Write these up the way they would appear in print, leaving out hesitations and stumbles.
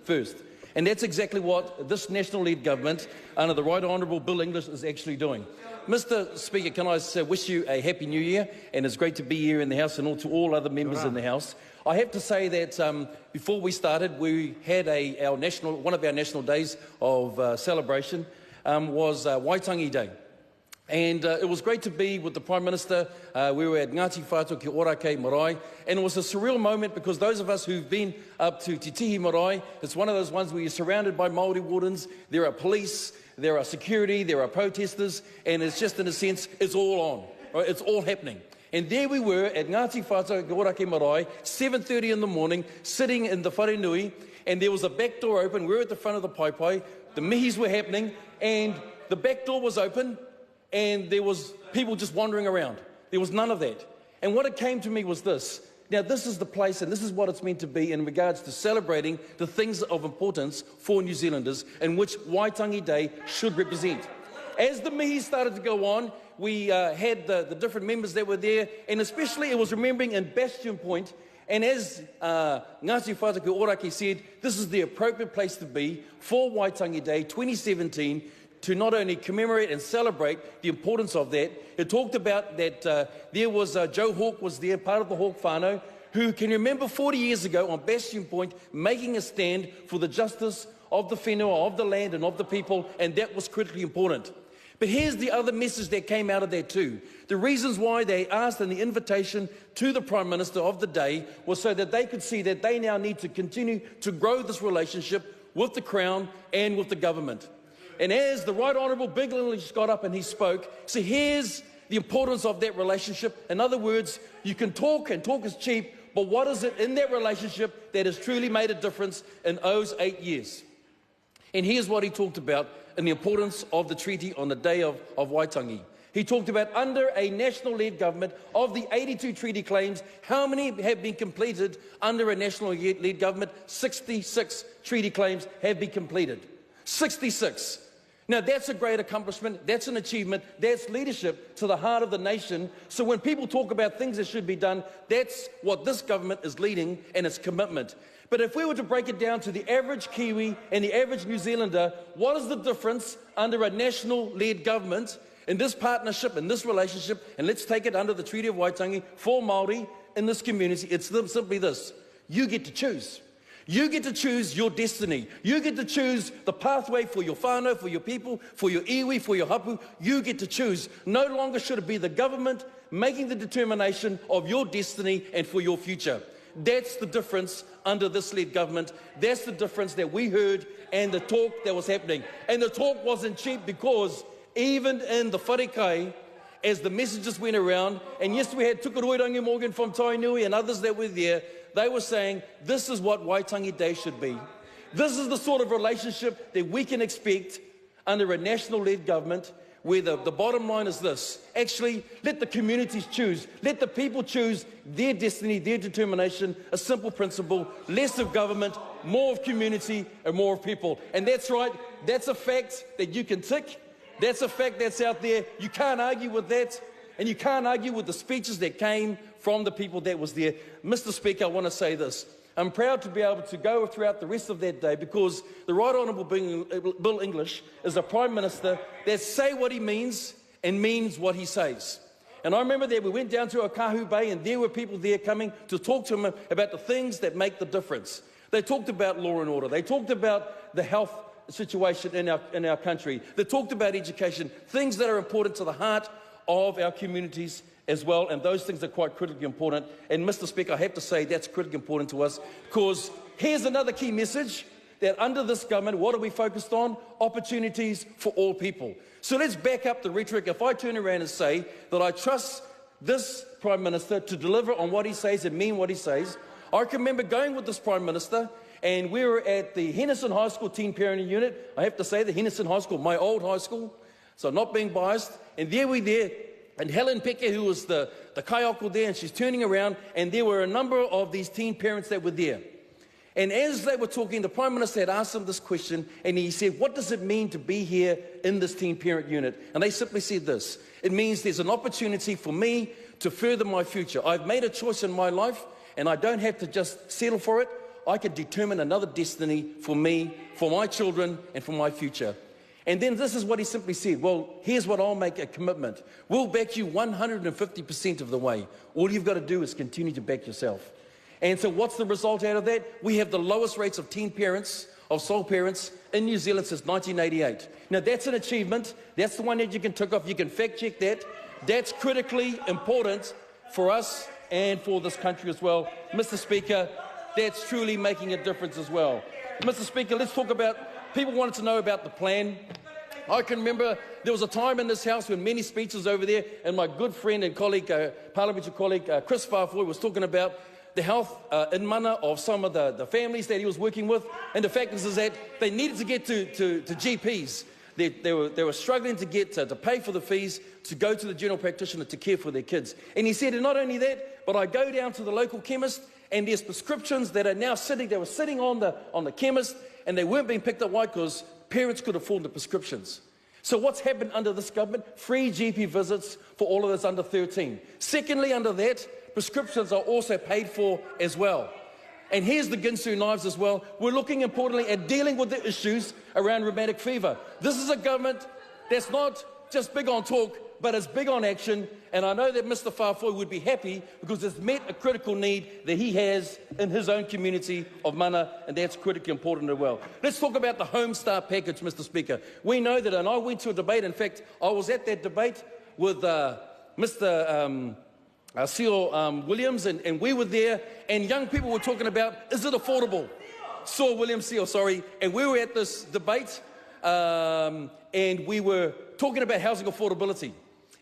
first. And that's exactly what this national-led government, under the Right Honourable Bill English, is actually doing. Mr Speaker, can I wish you a Happy New Year, and it's great to be here in the House and to all other members in the House. I have to say that before we started, we had one of our national days of celebration was Waitangi Day. And it was great to be with the Prime Minister. We were at Ngāti Whātua ki Ōrākei Marae, and it was a surreal moment because those of us who've been up to Te Tihi Marae, it's one of those ones where you're surrounded by Māori wardens, there are police, there are security, there are protesters, and it's just, in a sense, it's all on, right? It's all happening. And there we were at Ngāti Whātua ki Ōrākei Marae, 7:30 in the morning, sitting in the wharenui, and there was a back door open. We were at the front of the pai, the mihis were happening, and the back door was open, and there was people just wandering around. There was none of that. And what it came to me was this. Now, this is the place, and this is what it's meant to be in regards to celebrating the things of importance for New Zealanders, and which Waitangi Day should represent. As the mihi started to go on, we had the different members that were there, and especially it was remembering in Bastion Point. And as Ngāti Whātua ki Ōrākei said, this is the appropriate place to be for Waitangi Day 2017, to not only commemorate and celebrate the importance of that. It talked about that there was Joe Hawke was there, part of the Hawke whānau, who can remember 40 years ago on Bastion Point making a stand for the justice of the whenua, of the land and of the people, and that was critically important. But here's the other message that came out of that too. The reasons why they asked in the invitation to the Prime Minister of the day was so that they could see that they now need to continue to grow this relationship with the Crown and with the government. And as the Right Honourable Bill English got up and he spoke, so here's the importance of that relationship. In other words, you can talk, and talk is cheap, but what is it in that relationship that has truly made a difference in those 8 years? And here's what he talked about in the importance of the treaty on the day of Waitangi. He talked about under a national-led government, of the 82 treaty claims, how many have been completed under a national-led government? 66 treaty claims have been completed. 66. Now, that's a great accomplishment, that's an achievement, that's leadership to the heart of the nation. So when people talk about things that should be done, that's what this government is leading, and its commitment. But if we were to break it down to the average Kiwi and the average New Zealander, what is the difference under a national-led government in this partnership, in this relationship, and let's take it under the Treaty of Waitangi for Māori in this community? It's simply this: you get to choose. You get to choose your destiny. You get to choose the pathway for your whānau, for your people, for your iwi, for your hapu. You get to choose. No longer should it be the government making the determination of your destiny and for your future. That's the difference under this led government. That's the difference that we heard, and the talk that was happening. And the talk wasn't cheap, because even in the wharekai, as the messages went around, and yes, we had Tukuruirangi Morgan from Tainui and others that were there, they were saying, this is what Waitangi Day should be. This is the sort of relationship that we can expect under a national-led government, where the bottom line is this: actually, let the communities choose. Let the people choose their destiny, their determination. A simple principle: less of government, more of community, and more of people. And that's right, that's a fact that you can tick. That's a fact that's out there. You can't argue with that, and you can't argue with the speeches that came from the people that was there. Mr. Speaker, I want to say this. I'm proud to be able to go throughout the rest of that day, because the Right Honourable Bill English is a Prime Minister that say what he means and means what he says. And I remember that we went down to Okahu Bay, and there were people there coming to talk to him about the things that make the difference. They talked about law and order. They talked about the health situation in our country. They talked about education, things that are important to the heart of our communities as well, and those things are quite critically important. And Mr. Speaker, I have to say that's critically important to us, because here's another key message, that under this government, what are we focused on? Opportunities for all people. So let's back up the rhetoric. If I turn around and say that I trust this Prime Minister to deliver on what he says and mean what he says, I can remember going with this Prime Minister, and we were at the Henderson High School Teen Parenting Unit. I have to say, the Henderson High School, my old high school, so not being biased. And there we there, and Helen Peke, who was the kaioko there, and she's turning around, and there were a number of these teen parents that were there. And as they were talking, the Prime Minister had asked them this question, and he said, what does it mean to be here in this teen parent unit? And they simply said this: it means there's an opportunity for me to further my future. I've made a choice in my life, and I don't have to just settle for it. I can determine another destiny for me, for my children, and for my future. And then this is what he simply said, well, here's what I'll make a commitment. We'll back you 150% of the way. All you've got to do is continue to back yourself. And so what's the result out of that? We have the lowest rates of teen parents, of sole parents in New Zealand since 1988. Now that's an achievement. That's the one that you can tick off. You can fact check that. That's critically important for us and for this country as well. Mr. Speaker, that's truly making a difference as well. Mr. Speaker, let's talk about, people wanted to know about the plan. I can remember there was a time in this House when many speeches over there, and my good friend and colleague, parliamentary colleague, Chris Farfoy, was talking about the health in mana of some of the families that he was working with. And the fact is that they needed to get to GPs. They were struggling to get to pay for the fees to go to the general practitioner to care for their kids. And he said, and not only that, but I go down to the local chemist and there's prescriptions that are now sitting on the chemist, and they weren't being picked up. Why? Because parents could afford the prescriptions. So what's happened under this government? Free GP visits for all of us under 13. Secondly, under that, prescriptions are also paid for as well. And here's the Ginsu knives as well. We're looking importantly at dealing with the issues around rheumatic fever. This is a government that's not just big on talk, but it's big on action. And I know that Mr. Farfoy would be happy because it's met a critical need that he has in his own community of mana, and that's critically important as well. Let's talk about the Home Start package, Mr. Speaker. We know that, and I went to a debate. In fact, I was at that debate with Mr. Seal Williams, and we were there, and young people were talking about, is it affordable? Seal Williams, sorry, and we were at this debate, and we were talking about housing affordability.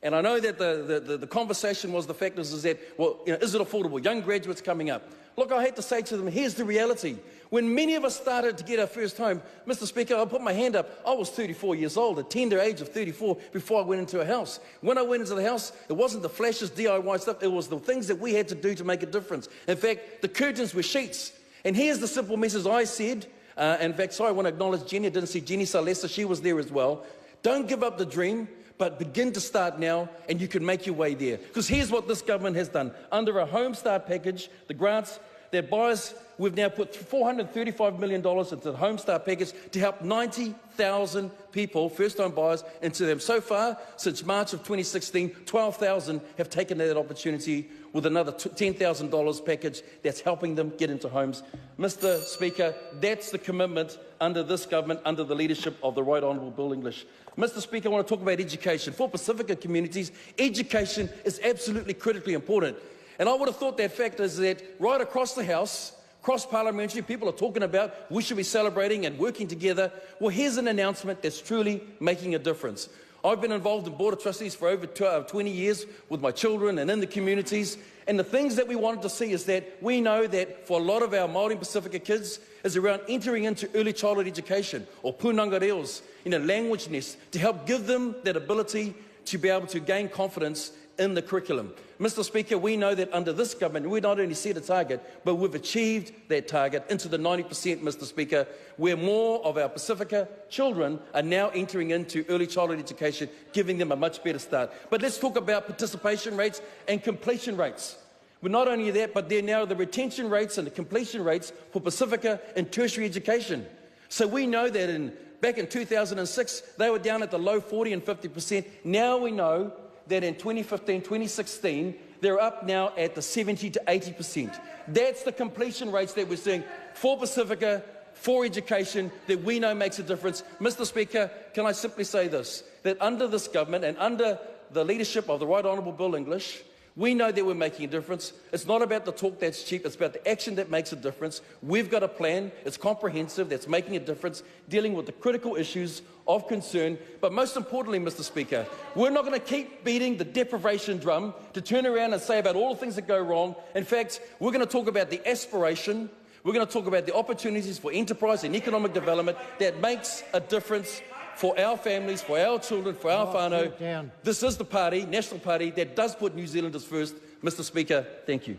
And I know that the conversation was the fact is that, well, is it affordable? Young graduates coming up. Look, I hate to say to them, here's the reality. When many of us started to get our first home, Mr. Speaker, I'll put my hand up. I was 34 years old, a tender age of 34, before I went into a house. When I went into the house, it wasn't the flashes, DIY stuff. It was the things that we had to do to make a difference. In fact, the curtains were sheets. And here's the simple message I said. In fact, sorry, I want to acknowledge Jenny. I didn't see Jenny Salesa. She was there as well. Don't give up the dream, but begin to start now, and you can make your way there. Because here's what this government has done. Under a Home Start package, the grants that buyers, we've now put $435 million into the Home Start package to help 90,000 people, first-time buyers, into them. So far, since March of 2016, 12,000 have taken that opportunity with another $10,000 package that's helping them get into homes. Mr. Speaker, that's the commitment under this government, under the leadership of the Right Honourable Bill English. Mr. Speaker, I want to talk about education. For Pacifica communities, education is absolutely critically important. And I would have thought that fact is that right across the House, cross-parliamentary, people are talking about we should be celebrating and working together. Well, here's an announcement that's truly making a difference. I've been involved in Board of Trustees for over 20 years with my children and in the communities. And the things that we wanted to see is that we know that for a lot of our Māori Pacifica kids is around entering into early childhood education or punanga reos, language nest, to help give them that ability to be able to gain confidence in the curriculum. Mr. Speaker, we know that under this government, we not only set a target, but we've achieved that target into the 90%, Mr. Speaker, where more of our Pacifica children are now entering into early childhood education, giving them a much better start. But let's talk about participation rates and completion rates. But not only that, but they're now the retention rates and the completion rates for Pacifica in tertiary education. So we know that back in 2006, they were down at the low 40 and 50%. Now we know that in 2015, 2016, they're up now at the 70 to 80%. That's the completion rates that we're seeing for Pacifica, for education, that we know makes a difference. Mr. Speaker, can I simply say this, that under this government and under the leadership of the Right Honourable Bill English, we know that we're making a difference. It's not about the talk that's cheap, it's about the action that makes a difference. We've got a plan, it's comprehensive, that's making a difference, dealing with the critical issues of concern. But most importantly, Mr. Speaker, we're not going to keep beating the deprivation drum to turn around and say about all the things that go wrong. In fact, we're going to talk about the aspiration, we're going to talk about the opportunities for enterprise and economic development that makes a difference for our families, for our children, for our whānau. This is the party, National Party, that does put New Zealanders first. Mr. Speaker, thank you.